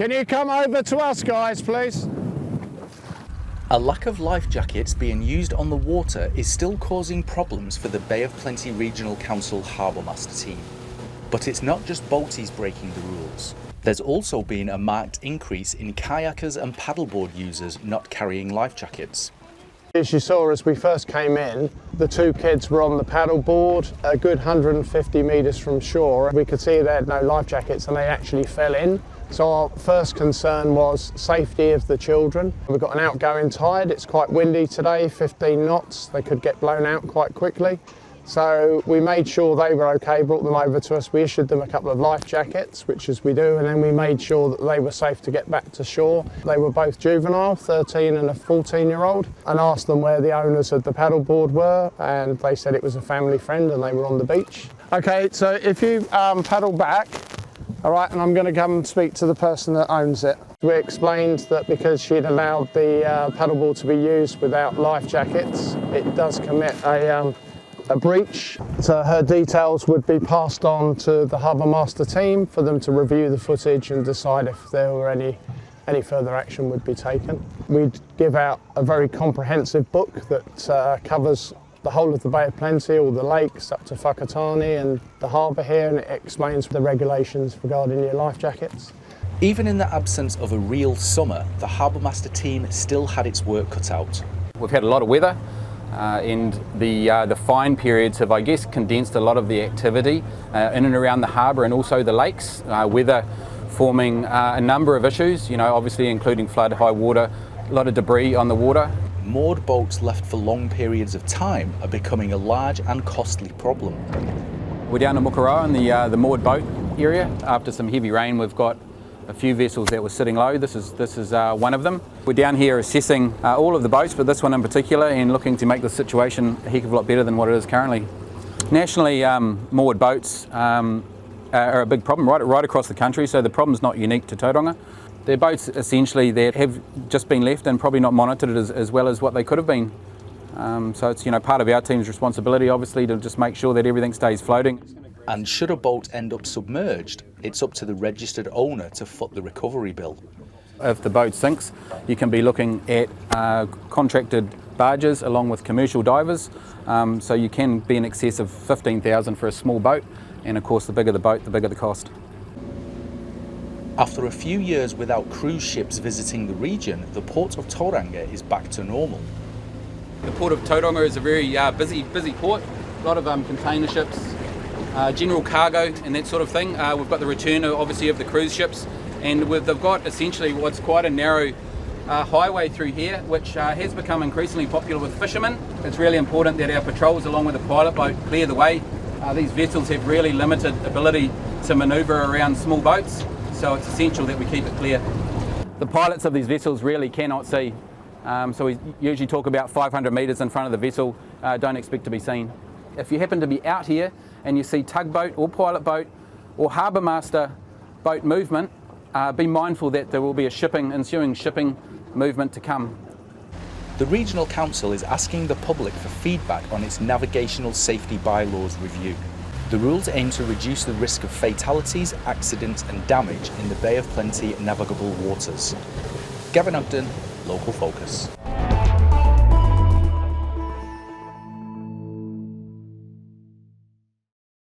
Can you come over to us, guys, please? A lack of life jackets being used on the water is still causing problems for the Bay of Plenty Regional Council Harbourmaster team. But it's not just boaties breaking the rules. There's also been a marked increase in kayakers and paddleboard users not carrying life jackets. As you saw as we first came in, the two kids were on the paddleboard a good 150 metres from shore. We could see they had no life jackets and they actually fell in. So our first concern was safety of the children. We've got an outgoing tide, it's quite windy today, 15 knots. They could get blown out quite quickly. So we made sure they were okay, brought them over to us. We issued them a couple of life jackets, which is we do, and then we made sure that they were safe to get back to shore. They were both juvenile, 13 and a 14-year-old, and asked them where the owners of the paddleboard were, and they said it was a family friend and they were on the beach. Okay, so if you paddle back, all right, and I'm going to come and speak to the person that owns it. We explained that because she'd allowed the paddleboard to be used without life jackets, it does commit a breach. So her details would be passed on to the Harbourmaster team for them to review the footage and decide if there were any further action would be taken. We'd give out a very comprehensive book that covers the whole of the Bay of Plenty, all the lakes up to Whakatane and the harbour here, and it explains the regulations regarding your life jackets. Even in the absence of a real summer, the Harbourmaster team still had its work cut out. We've had a lot of weather and the fine periods have, I guess, condensed a lot of the activity in and around the harbour and also the lakes. Weather forming a number of issues, you know, obviously including flood, high water, a lot of debris on the water. Moored boats left for long periods of time are becoming a large and costly problem. We're down in Mukaroa in the moored boat area. After some heavy rain, we've got a few vessels that were sitting low. This is one of them. We're down here assessing all of the boats, but this one in particular, and looking to make the situation a heck of a lot better than what it is currently. Nationally, moored boats are a big problem right across the country, so the problem's not unique to Tauranga. They're boats essentially that have just been left and probably not monitored as well as what they could have been. So it's, you know, part of our team's responsibility obviously to just make sure that everything stays floating. And should a boat end up submerged, it's up to the registered owner to foot the recovery bill. If the boat sinks, you can be looking at contracted barges along with commercial divers. So you can be in excess of 15,000 for a small boat, and of course the bigger the boat, the bigger the cost. After a few years without cruise ships visiting the region, the port of Tauranga is back to normal. The port of Tauranga is a very busy port. A lot of container ships, general cargo and that sort of thing. We've got the return obviously of the cruise ships, and they've got essentially what's quite a narrow highway through here, which has become increasingly popular with fishermen. It's really important that our patrols along with the pilot boat clear the way. These vessels have really limited ability to manoeuvre around small boats, so it's essential that we keep it clear. The pilots of these vessels really cannot see, so we usually talk about 500 metres in front of the vessel, don't expect to be seen. If you happen to be out here and you see tugboat or pilot boat or Harbourmaster boat movement, be mindful that there will be a ensuing shipping movement to come. The Regional Council is asking the public for feedback on its navigational safety bylaws review. The rules aim to reduce the risk of fatalities, accidents and damage in the Bay of Plenty navigable waters. Gavin Upton, Local Focus.